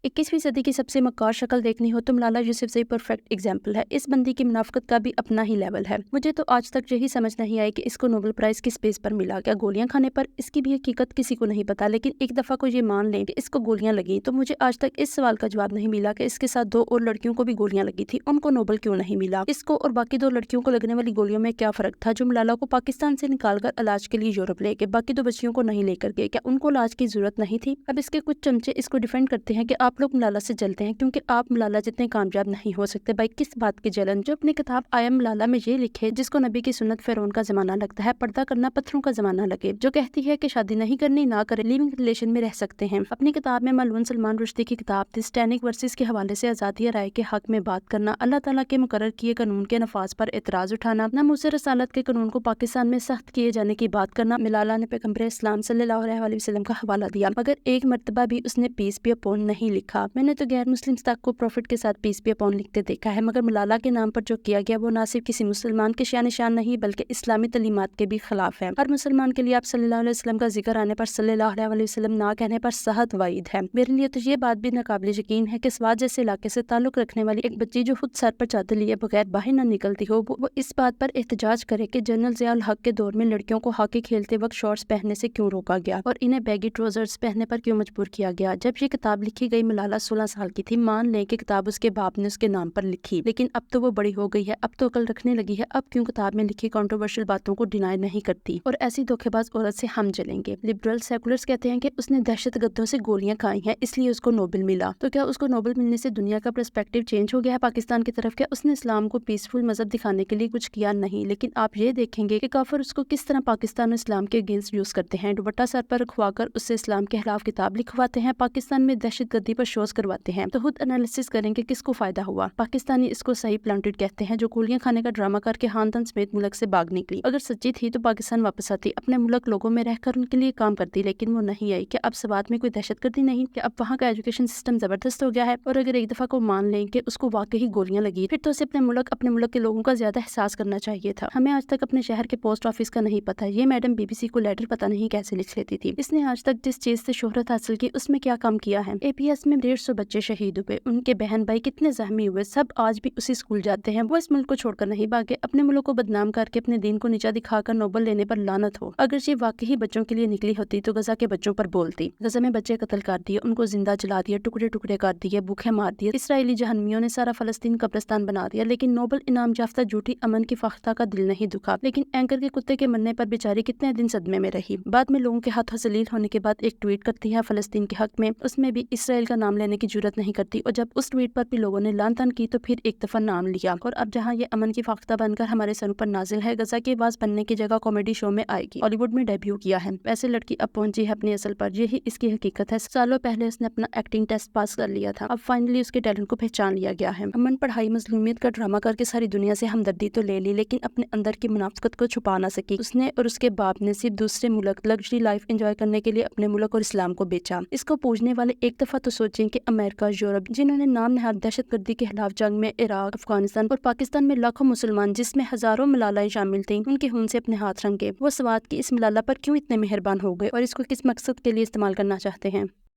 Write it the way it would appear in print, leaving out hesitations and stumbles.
21वीं सदी की सबसे मक्कार शक्ल देखनी हो तो मलाला यूसुफजई परफेक्ट एग्जाम्पल है। इस बंदी की मुनाफकत का भी अपना ही लेवल है। मुझे तो आज तक यही समझ नहीं आई कि इसको नोबेल प्राइज किस बेस पर मिला। क्या गोलियां खाने पर? इसकी भी हकीकत किसी को नहीं पता, लेकिन एक दफा को ये मान लें कि इसको गोलियां लगी तो मुझे आज तक इस सवाल का जवाब नहीं मिला कि इसके साथ 2 और लड़कियों को भी गोलियां लगी थी, उनको नोबेल क्यों नहीं मिला। इसको और बाकी 2 लड़कियों को लगने वाली गोलियों में क्या फर्क था जो मलाला को पाकिस्तान से निकालकर इलाज के लिए यूरोप ले गए, बाकी 2 बच्चियों को नहीं लेकर गए? क्या उनको इलाज की जरूरत नहीं थी? अब इसके कुछ चमचे इसको डिफेंड करते हैं कि आप लोग मलाला से जलते हैं क्योंकि आप मलाला जितने कामयाब नहीं हो सकते। भाई किस बात की जलन? जो अपनी किताब आई एम मलाला में ये लिखे, जिसको नबी की सुन्नत फिरौन का जमाना लगता है, पर्दा करना पत्थरों का जमाना लगे, जो कहती है कि शादी नहीं करनी ना करें, लिविंग रिलेशन में रह सकते हैं। अपनी किताब में मलून सलमान रुश्दी की किताब थी स्टैनिक वर्सेस के हवाले से आजादी राय के हक में बात करना, अल्लाह ताला के मुकर्रर किए कानून के नफाज पर एतराज उठाना, नमूसे रसालत के कानून को पाकिस्तान में सख्त किए जाने की बात करना। मलाला ने पैगंबर इस्लाम सल्लल्लाहु अलैहि वसल्लम का हवाला दिया, मगर एक मर्तबा भी उसने पीस बी अपॉन नहीं लिखा। मैंने तो गैर मुस्लिम तक को प्रॉफिट के साथ पीस बी अपॉन लिखते देखा है, मगर मलाला के नाम पर जो किया गया वो ना सिर्फ किसी मुसलमान के शान निशान नहीं बल्कि इस्लामी तलीमात के भी खिलाफ है। हर मुसलमान के लिए आप सल्लल्लाहु अलैहि वसल्लम का जिक्र आने पर सल्लल्लाहु अलैहि वसल्लम ना कहने पर सख्त वाइद है। मेरे लिए तो ये बात भी नाकाबिल यकीन है कि स्वात जैसे इलाके से ताल्लुक रखने वाली एक बच्ची जो खुद सर पर चादर लिए बगैर बाहर न निकलती हो, वो इस बात पर एहतजाज करे कि जनरल ज़िया उल हक के दौर में लड़कियों को हॉकी खेलते वक्त शॉर्ट्स पहनने से क्यों रोका गया और इन्हें बैगी ट्राउजर्स पहनने पर क्यों मजबूर किया गया। जब ये किताब लिखी गई मलाला 16 साल की थी। मान लें कि किताब उसके बाप ने उसके नाम पर लिखी, लेकिन अब तो वो बड़ी हो गई है, अब तो अकल रखने लगी है, अब क्यों किताब में लिखी कंट्रोवर्शियल बातों को डिनाई नहीं करती और ऐसी धोखेबाज औरत से हम जलेंगे। लिबरल सेकुलर्स कहते हैं कि उसने दहशत गर्दों से गोलियां खाई हैं इसलिए उसको नोबेल मिला। तो क्या उसको नोबेल मिलने से दुनिया का पर्सपेक्टिव चेंज हो गया है पाकिस्तान की तरफ? क्या उसने इस्लाम को पीसफुल मजहब दिखाने के लिए कुछ किया? नहीं, लेकिन आप ये देखेंगे कि काफिर उसको किस तरह पाकिस्तान और इस्लाम के अगेंस्ट यूज करते हैं। दुपट्टा सर पर रखवाकर उससे इस्लाम के खिलाफ किताब लिखवाते हैं, पाकिस्तान में दहशत गर्दी पर शोज करवाते हैं। तो खुद एनालिसिस करेंगे किसको फायदा हुआ। पाकिस्तानी इसको सही प्लांटेड कहते हैं, जो गोलियां खाने का ड्रामा करके खानदान समेत मुल्क से भाग निकली। अगर सच्ची थी तो पाकिस्तान वापस आती, अपने मुल्क लोगों में रहकर उनके लिए काम करती, लेकिन वो नहीं आई। क्या अब सवात में कोई दहशत गर्दी नहीं? क्या अब वहाँ का एजुकेशन सिस्टम जबरदस्त हो गया है? और अगर एक दफा को मान लें कि उसको वाकई गोलियां लगी, फिर तो उसे अपने मुल्क के लोगों का ज्यादा एहसास करना चाहिए था। हमें आज तक अपने शहर के पोस्ट ऑफिस का नहीं पता। ये मैडम बीबीसी को लेटर पता नहीं कैसे लिख लेती थी। इसने आज तक जिस चीज से शोहरत हासिल की उसमें क्या काम किया है। एपीएस में 150 बच्चे शहीद हुए, उनके बहन भाई कितने जख्मी हुए, सब आज भी उसी स्कूल जाते हैं। वो इस मुल्क को छोड़कर नहीं भागे। अपने मुल्क को बदनाम करके अपने दीन को नीचा दिखाकर नोबेल लेने पर लानत हो। अगर ये वाकई बच्चों के लिए निकली होती तो गजा के बच्चों पर बोलती। गजा में बच्चे कत्ल कर दिए, उनको जिंदा जला दिया, टुकड़े टुकड़े कर दिए, भूखे मार दिए। इसराइली जहन्नमियों ने सारा फलस्तीन कब्रिस्तान बना दिया, लेकिन नोबेल इनाम याफ्ता झूठी अमन की फाख्ता का दिल नहीं दुखा। लेकिन एंकर के कुत्ते के मरने पर बेचारी कितने दिन सदमे में रही। बाद में लोगों के हाथों जलील होने के बाद एक ट्वीट करती है फलस्तीन के हक में, उसमें भी इसराइल का नाम लेने की जरूरत नहीं करती। और जब उस ट्वीट पर भी लोगों ने लान तान की तो फिर एक दफा नाम लिया। और अब जहाँ ये अमन की फाख्ता बनकर हमारे सरों पर नाजिल है, गजा की आवाज बनने की जगह कॉमेडी शो में आएगी। हॉलीवुड में डेब्यू किया है। वैसे लड़की अब पहुंची है अपनी असल पर, यही इसकी हकीकत है। सालों पहले उसने अपना एक्टिंग टेस्ट पास कर लिया था, अब फाइनली उसके टैलेंट को पहचान लिया गया है। अमन पढ़ाई मजलूमियत का ड्रामा करके सारी दुनिया से हमदर्दी तो ले ली, लेकिन अपने अंदर की मुनाफिकत को छुपा ना सकी। उसने और उसके बाप ने सिर्फ दूसरे मुल्क लग्जरी लाइफ एंजॉय करने के लिए अपने मुल्क और इस्लाम को बेचा। इसको पूछने वाले एक दफा तो सोचें कि अमेरिका, यूरोप, जिन्होंने नाम नहाद दहशतगर्दी के खिलाफ जंग में इराक, अफगानिस्तान और पाकिस्तान में लाखों मुसलमान, जिसमें हजारों मलालाएं शामिल थीं, उनके खून से अपने हाथ रंगे, वो स्वात की इस मलाला पर क्यों इतने मेहरबान हो गए और इसको किस मकसद के लिए इस्तेमाल करना चाहते हैं।